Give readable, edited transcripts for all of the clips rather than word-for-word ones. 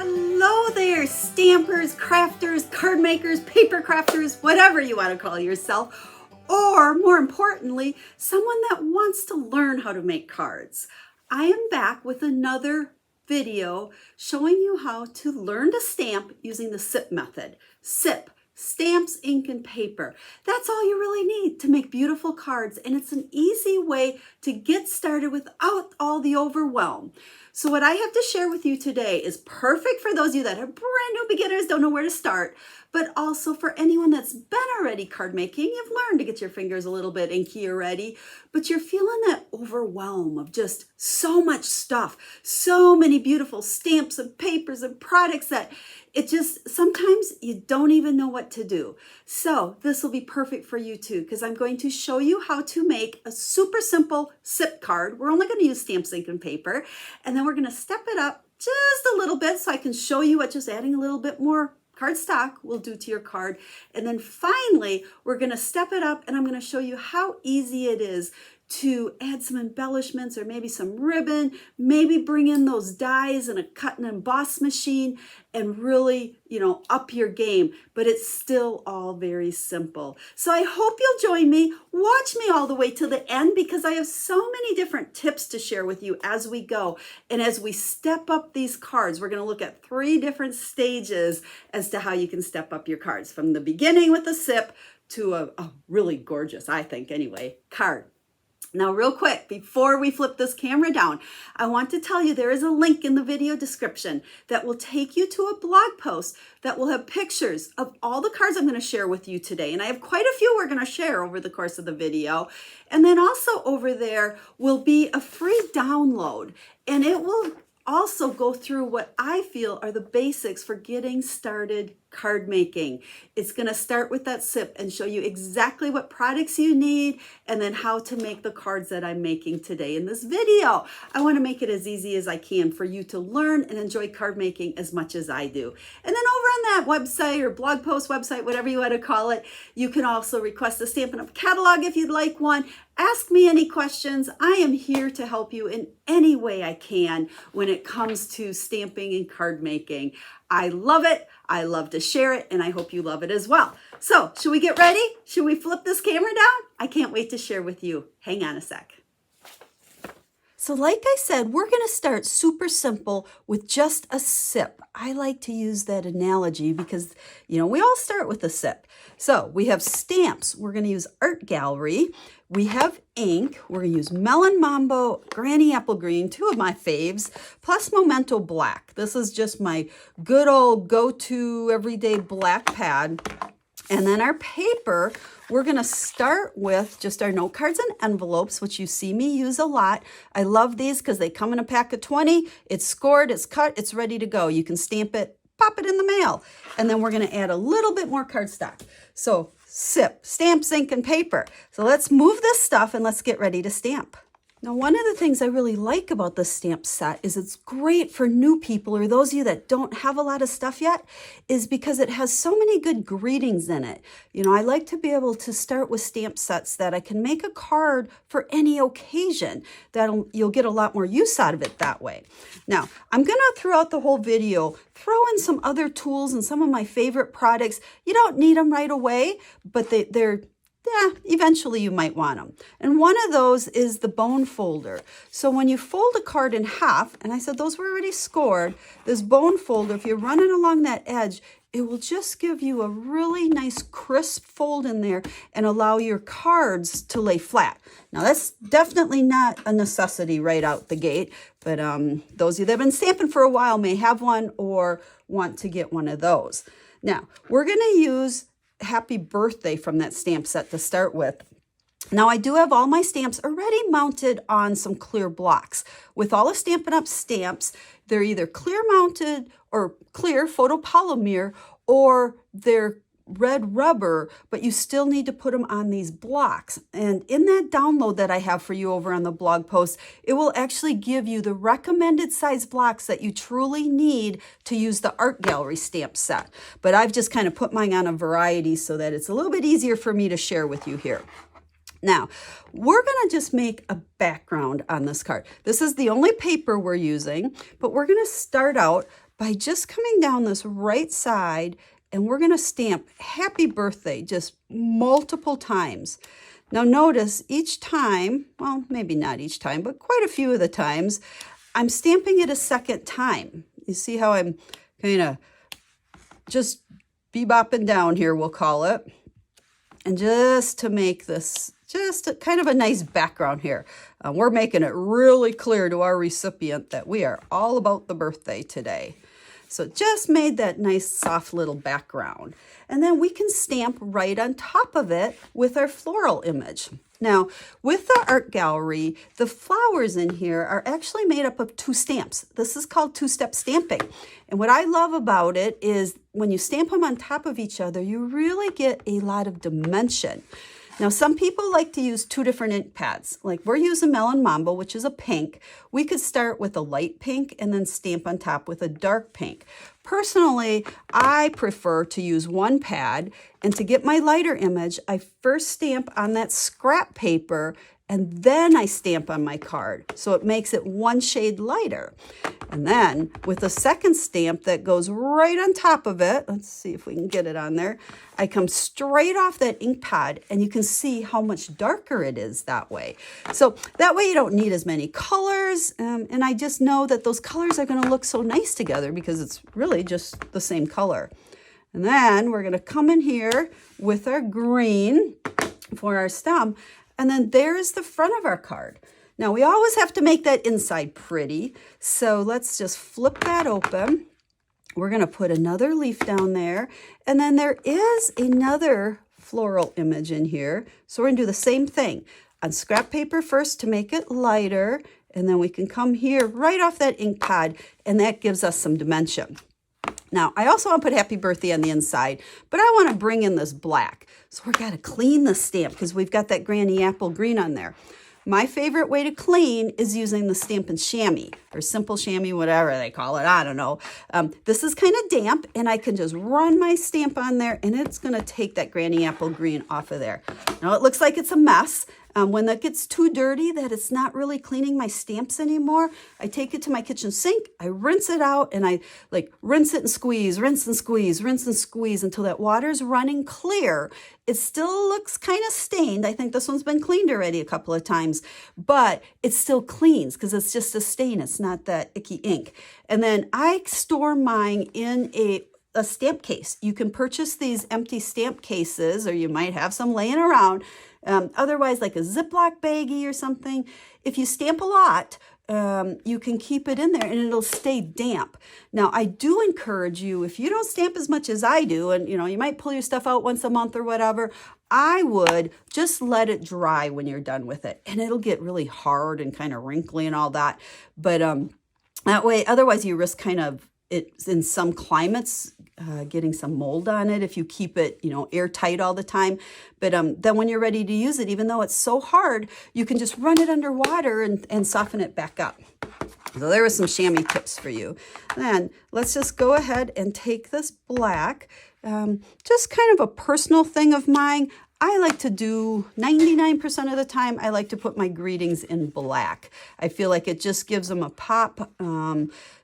Hello there, stampers, crafters, card makers, paper crafters, whatever you want to call yourself, or more importantly, someone that wants to learn how to make cards. I am back with another video showing you how to learn to stamp using the SIP method. SIP, stamps, ink, and paper. That's all you really need to make beautiful cards, and it's an easy way to get started without all the overwhelm. So what I have to share with you today is perfect for those of you that are brand new beginners, don't know where to start, but also for anyone that's been already card making. You've learned to get your fingers a little bit inky already, but you're feeling that overwhelm of just so much stuff, so many beautiful stamps and papers and products that it just, sometimes you don't even know what to do. So this will be perfect for you too, because I'm going to show you how to make a super simple SIP card. We're only going to use stamps, ink, and paper. And then we're going to step it up just a little bit so I can show you what just adding a little bit more cardstock will do to your card. And then finally, we're going to step it up and I'm going to show you how easy it is to add some embellishments or maybe some ribbon, maybe bring in those dies and a cut and emboss machine and really, up your game, but it's still all very simple. So I hope you'll join me. Watch me all the way to the end because I have so many different tips to share with you as we go. And as we step up these cards, we're going to look at 3 different stages as to how you can step up your cards from the beginning with the SIP to a really gorgeous, I think anyway, card. Now, real quick, before we flip this camera down, I want to tell you there is a link in the video description that will take you to a blog post that will have pictures of all the cards I'm going to share with you today. And I have quite a few we're going to share over the course of the video. And then also over there will be a free download, and it will also go through what I feel are the basics for getting started card making. It's going to start with that SIP and show you exactly what products you need and then how to make the cards that I'm making today in this video. I want to make it as easy as I can for you to learn and enjoy card making as much as I do. And then over on that website or blog post website, whatever you want to call it, you can also request a Stampin' Up! Catalog if you'd like one. Ask me any questions. I am here to help you in any way I can when it comes to stamping and card making. I love it. I love to share it, and I hope you love it as well. So, should we get ready? Should we flip this camera down? I can't wait to share with you. Hang on a sec. So like I said, we're going to start super simple with just a SIP. I like to use that analogy because, we all start with a SIP. So we have stamps. We're going to use Art Gallery. We have ink. We're going to use Melon Mambo, Granny Apple Green, 2 of my faves, plus Memento Black. This is just my good old go-to everyday black pad. And then our paper, we're going to start with just our note cards and envelopes, which you see me use a lot. I love these because they come in a pack of 20. It's scored, it's cut, it's ready to go. You can stamp it, pop it in the mail. And then we're going to add a little bit more cardstock. So SIP, stamps, ink, and paper. So let's move this stuff and let's get ready to stamp. Now, one of the things I really like about this stamp set is it's great for new people or those of you that don't have a lot of stuff yet, is because it has so many good greetings in it. I like to be able to start with stamp sets that I can make a card for any occasion. You'll get a lot more use out of it that way. Now, I'm going to, throughout the whole video, throw in some other tools and some of my favorite products. You don't need them right away, but eventually you might want them. And one of those is the bone folder. So when you fold a card in half, and I said those were already scored, this bone folder, if you run it along that edge, it will just give you a really nice crisp fold in there and allow your cards to lay flat. Now that's definitely not a necessity right out the gate, but those of you that have been stamping for a while may have one or want to get one of those. Now we're going to use Happy Birthday from that stamp set to start with. Now I do have all my stamps already mounted on some clear blocks. With all the Stampin' Up! Stamps, they're either clear mounted or clear photopolymer, or they're red rubber, but you still need to put them on these blocks. And in that download that I have for you over on the blog post, it will actually give you the recommended size blocks that you truly need to use the Art Gallery stamp set. But I've just kind of put mine on a variety so that it's a little bit easier for me to share with you here. Now, we're going to just make a background on this card. This is the only paper we're using, but we're going to start out by just coming down this right side, and we're going to stamp happy birthday just multiple times. Now notice each time, well, maybe not each time, but quite a few of the times, I'm stamping it a second time. You see how I'm kind of just bebopping down here, we'll call it. And just to make this just kind of a nice background here. We're making it really clear to our recipient that we are all about the birthday today. So just made that nice soft little background. And then we can stamp right on top of it with our floral image. Now, with the art gallery, the flowers in here are actually made up of 2 stamps. This is called two-step stamping. And what I love about it is when you stamp them on top of each other, you really get a lot of dimension. Now, some people like to use 2 different ink pads. Like we're using Melon Mambo, which is a pink. We could start with a light pink and then stamp on top with a dark pink. Personally, I prefer to use 1 pad, and to get my lighter image, I first stamp on that scrap paper and then I stamp on my card. So it makes it 1 shade lighter. And then with a second stamp that goes right on top of it, let's see if we can get it on there, I come straight off that ink pad and you can see how much darker it is that way. So that way you don't need as many colors, and I just know that those colors are going to look so nice together because it's really just the same color. And then we're going to come in here with our green for our stem, and then there's the front of our card. Now we always have to make that inside pretty, so let's just flip that open. We're going to put another leaf down there, and then there is another floral image in here. So we're going to do the same thing on scrap paper first to make it lighter, and then we can come here right off that ink pad, and that gives us some dimension. Now, I also want to put happy birthday on the inside, but I want to bring in this black. So we're got to clean the stamp because we've got that Granny Apple green on there. My favorite way to clean is using the Stampin' Chamois or Simple Chamois, whatever they call it. I don't know. This is kind of damp, and I can just run my stamp on there, and it's going to take that Granny Apple green off of there. Now, it looks like it's a mess. When that gets too dirty that it's not really cleaning my stamps anymore, I take it to my kitchen sink, I rinse it out, and I like rinse it and squeeze, rinse and squeeze, rinse and squeeze until that water's running clear. It still looks kind of stained. I think this one's been cleaned already a couple of times, but it still cleans because it's just a stain. It's not that icky ink. And then I store mine in a stamp case. You can purchase these empty stamp cases, or you might have some laying around. Otherwise, like a Ziploc baggie or something. If you stamp a lot, you can keep it in there and it'll stay damp. Now, I do encourage you, if you don't stamp as much as I do, and you might pull your stuff out once a month or whatever, I would just let it dry when you're done with it. And it'll get really hard and kind of wrinkly and all that. But that way, otherwise you risk kind of it's in some climates getting some mold on it if you keep it, airtight all the time. But then when you're ready to use it, even though it's so hard, you can just run it under water and soften it back up. So there were some chamois tips for you. Then let's just go ahead and take this black, just kind of a personal thing of mine. I like to do 99% of the time, I like to put my greetings in black. I feel like it just gives them a pop.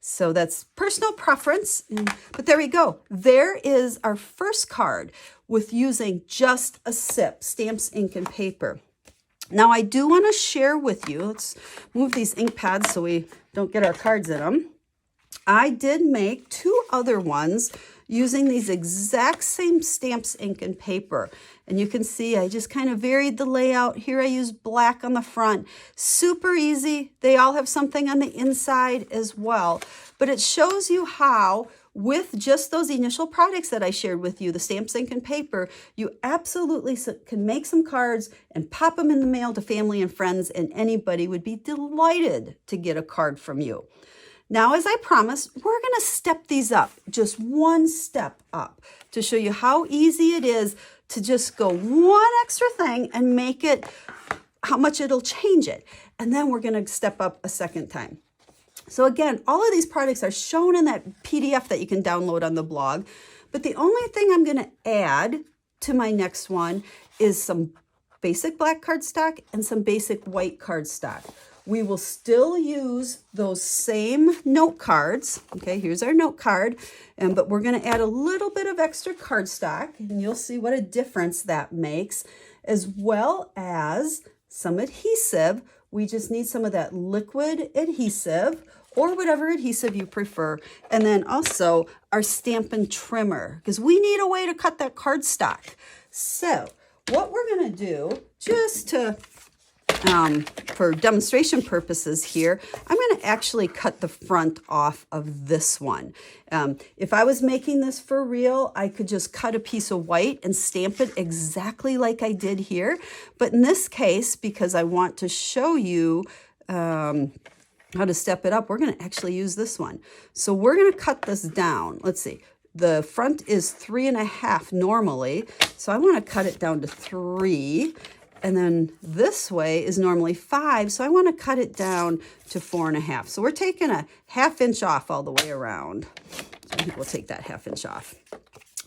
So that's personal preference. But there we go. There is our first card with using just a sip, stamps, ink, and paper. Now I do want to share with you, let's move these ink pads so we don't get our cards in them. I did make 2 other ones using these exact same stamps, ink, and paper. And you can see I just kind of varied the layout. Here I used black on the front. Super easy. They all have something on the inside as well. But it shows you how, with just those initial products that I shared with you, the stamps, ink, and paper, you absolutely can make some cards and pop them in the mail to family and friends, and anybody would be delighted to get a card from you. Now, as I promised, we're going to step these up, just 1 step up, to show you how easy it is to just go 1 extra thing and make it, how much it'll change it. And then we're going to step up a second time. So again, all of these products are shown in that PDF that you can download on the blog. But the only thing I'm going to add to my next one is some basic black cardstock and some basic white cardstock. we will still use those same note cards. Okay, here's our note card, but we're going to add a little bit of extra cardstock, and you'll see what a difference that makes, as well as some adhesive. We just need some of that liquid adhesive or whatever adhesive you prefer. And then also our Stampin' Trimmer, because we need a way to cut that cardstock. So what we're going to do, just to for demonstration purposes here, I'm going to actually cut the front off of this one. If I was making this for real, I could just cut a piece of white and stamp it exactly like I did here. But in this case, because I want to show you how to step it up, we're going to actually use this one. So we're going to cut this down. Let's see. The front is 3.5 normally, so I want to cut it down to 3. And then this way is normally 5, so I want to cut it down to 4.5. So we're taking a 1/2 inch off all the way around. So I think we'll take that 1/2 inch off.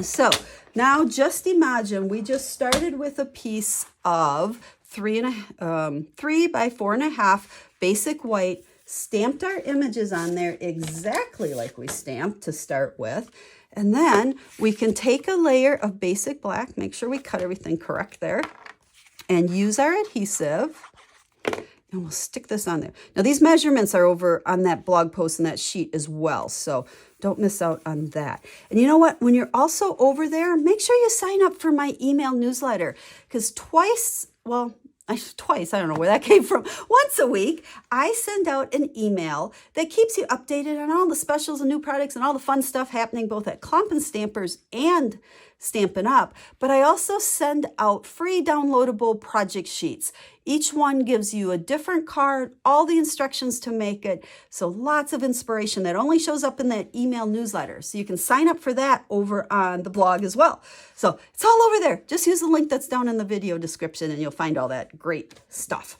So now just imagine we just started with a piece of 3 by 4.5 basic white, stamped our images on there exactly like we stamped to start with. And then we can take a layer of basic black, make sure we cut everything correct there, and use our adhesive, and we'll stick this on there. Now these measurements are over on that blog post and that sheet as well, so don't miss out on that. And you know what? When you're also over there, make sure you sign up for my email newsletter, because twice, I don't know where that came from. Once a week, I send out an email that keeps you updated on all the specials and new products and all the fun stuff happening both at Klompin Stampers and Stampin' Up! But I also send out free downloadable project sheets. Each one gives you a different card, all the instructions to make it. So lots of inspiration that only shows up in that email newsletter. So you can sign up for that over on the blog as well. So it's all over there. Just use the link that's down in the video description and you'll find all that great stuff.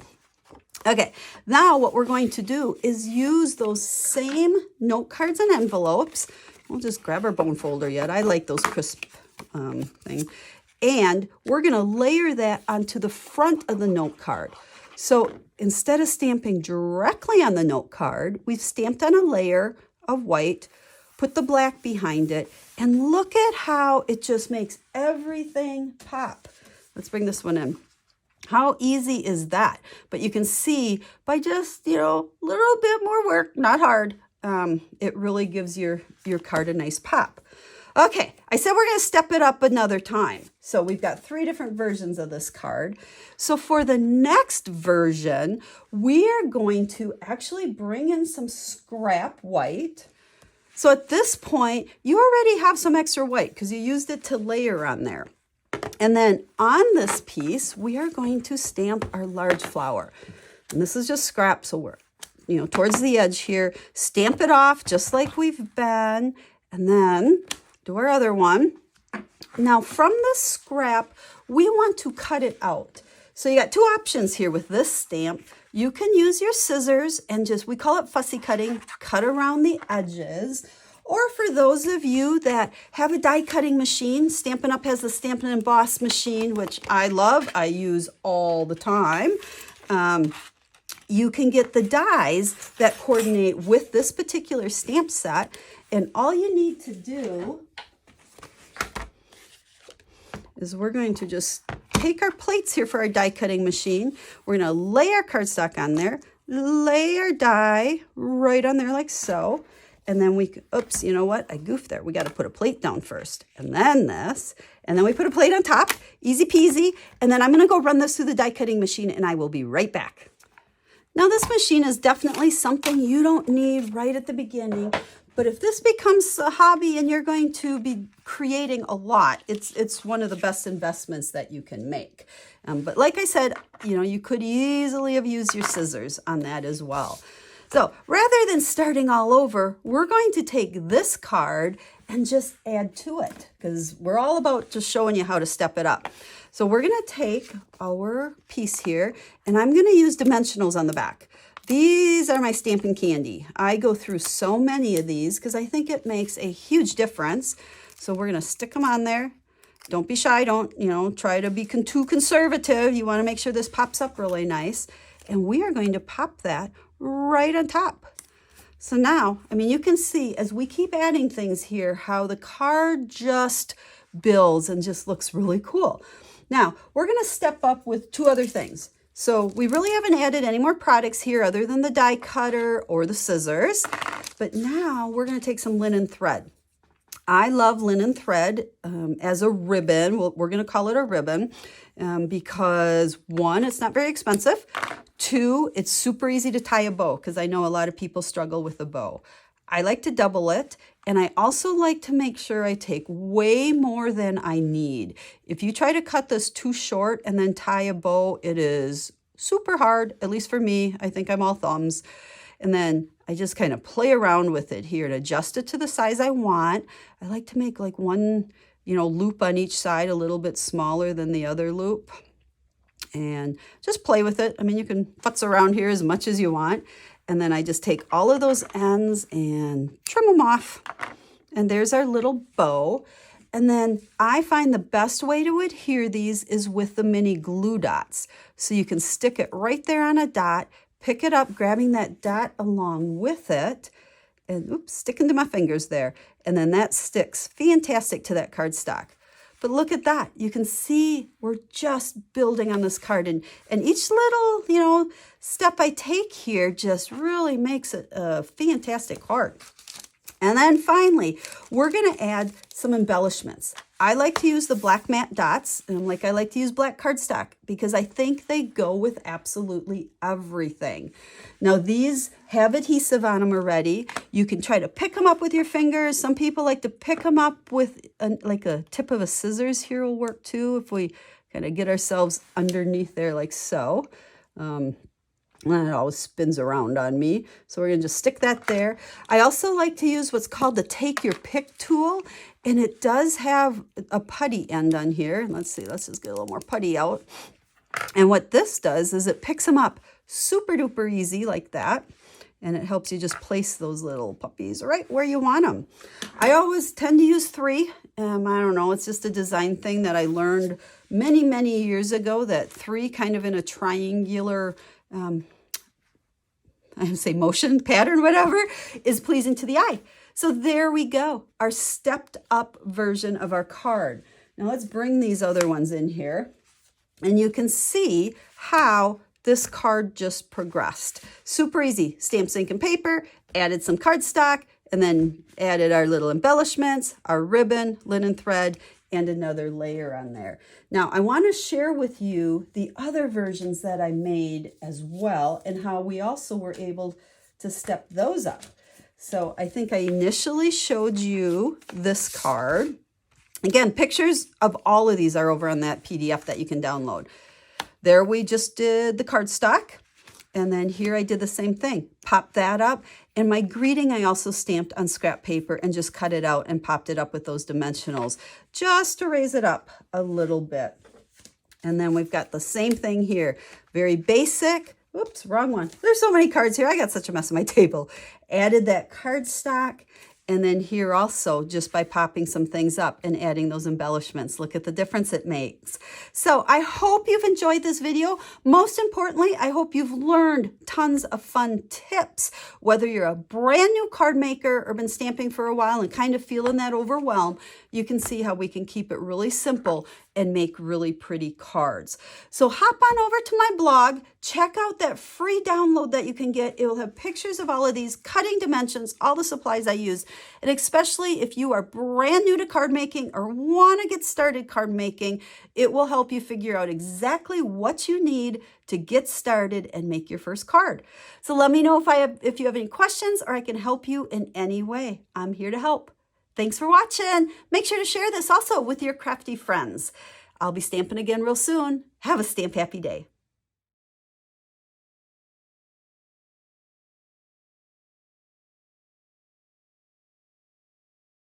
Okay, now what we're going to do is use those same note cards and envelopes. We'll just grab our bone folder yet. I like those crisp thing. And we're going to layer that onto the front of the note card. So instead of stamping directly on the note card, we've stamped on a layer of white, put the black behind it, and look at how it just makes everything pop. Let's bring this one in. How easy is that? But you can see by just, little bit more work, not hard, it really gives your card a nice pop. Okay, I said we're going to step it up another time. So we've got 3 different versions of this card. So for the next version, we are going to actually bring in some scrap white. So at this point, you already have some extra white because you used it to layer on there. And then on this piece, we are going to stamp our large flower. And this is just scrap, so we're, towards the edge here. Stamp it off just like we've been. And then do our other one. Now from this scrap, we want to cut it out. So you got 2 options here with this stamp. You can use your scissors and we call it fussy cutting, cut around the edges. Or for those of you that have a die cutting machine, Stampin' Up! Has the Stampin' Emboss machine, which I love, I use all the time. You can get the dies that coordinate with this particular stamp set. And all you need to do is we're going to just take our plates here for our die cutting machine. We're going to lay our cardstock on there, lay our die right on there like so. And then oops, you know what? I goofed there. We got to put a plate down first and then this. And then we put a plate on top, easy peasy. And then I'm going to go run this through the die cutting machine and I will be right back. Now this machine is definitely something you don't need right at the beginning. But if this becomes a hobby and you're going to be creating a lot, it's one of the best investments that you can make. But like I said, you could easily have used your scissors on that as well. So rather than starting all over, we're going to take this card and just add to it because we're all about just showing you how to step it up. So we're going to take our piece here and I'm going to use dimensionals on the back. These are my Stampin' Candy. I go through so many of these because I think it makes a huge difference. So we're going to stick them on there. Don't be shy. Don't, try to be too conservative. You want to make sure this pops up really nice. and we are going to pop that right on top. So now, I mean, you can see as we keep adding things here, how the card just builds and just looks really cool. Now, we're going to step up with two other things. So we really haven't added any more products here other than the die cutter or the scissors. But now we're going to take some linen thread. I love linen thread as a ribbon. We're going to call it a ribbon because one, it's not very expensive. Two, it's super easy to tie a bow because I know a lot of people struggle with a bow. I like to double it, and I also like to make sure I take way more than I need. If you try to cut this too short and then tie a bow, it is super hard, at least for me. I think I'm all thumbs. And then I just kind of play around with it here and adjust it to the size I want. I like to make like one, loop on each side a little bit smaller than the other loop. And just play with it. I mean, you can futz around here as much as you want. And then I just take all of those ends and trim them off. And there's our little bow. And then I find the best way to adhere these is with the mini glue dots. So you can stick it right there on a dot, pick it up, grabbing that dot along with it, and oops, sticking to my fingers there. And then that sticks fantastic to that cardstock. But look at that. You can see we're just building on this card. And each little, step I take here just really makes it a fantastic card. And then finally, we're going to add some embellishments. I like to use the black matte dots, and I like to use black cardstock because I think they go with absolutely everything. Now, these have adhesive on them already. You can try to pick them up with your fingers. Some people like to pick them up with a tip of a scissors here will work too if we kind of get ourselves underneath there like so. And it always spins around on me. So we're going to just stick that there. I also like to use what's called the Take Your Pick tool. And it does have a putty end on here. Let's see, let's just get a little more putty out. And what this does is it picks them up super duper easy like that. And it helps you just place those little puppies right where you want them. I always tend to use 3. I don't know, it's just a design thing that I learned many, many years ago, that 3 kind of in a triangular I would say motion pattern, whatever, is pleasing to the eye. So there we go, our stepped up version of our card. Now let's bring these other ones in here, and you can see how this card just progressed. Super easy. Stamped ink and paper, added some cardstock, and then added our little embellishments, our ribbon, linen thread, and another layer on there. Now, I want to share with you the other versions that I made as well, and how we also were able to step those up. So I think I initially showed you this card. Again, pictures of all of these are over on that PDF that you can download. There we just did the cardstock. And then here I did the same thing, popped that up. And my greeting I also stamped on scrap paper and just cut it out and popped it up with those dimensionals just to raise it up a little bit. And then we've got the same thing here, very basic. Oops, wrong one. There's so many cards here. I got such a mess on my table. Added that cardstock. And then here also, just by popping some things up and adding those embellishments, look at the difference it makes. So I hope you've enjoyed this video. Most importantly, I hope you've learned tons of fun tips. Whether you're a brand new card maker or been stamping for a while and kind of feeling that overwhelm, you can see how we can keep it really simple and make really pretty cards. So hop on over to my blog, check out that free download that you can get. It will have pictures of all of these, cutting dimensions, all the supplies I use. And especially if you are brand new to card making or want to get started card making, it will help you figure out exactly what you need to get started and make your first card. So let me know if you have any questions or I can help you in any way. I'm here to help. Thanks for watching. Make sure to share this also with your crafty friends. I'll be stamping again real soon. Have a stamp happy day.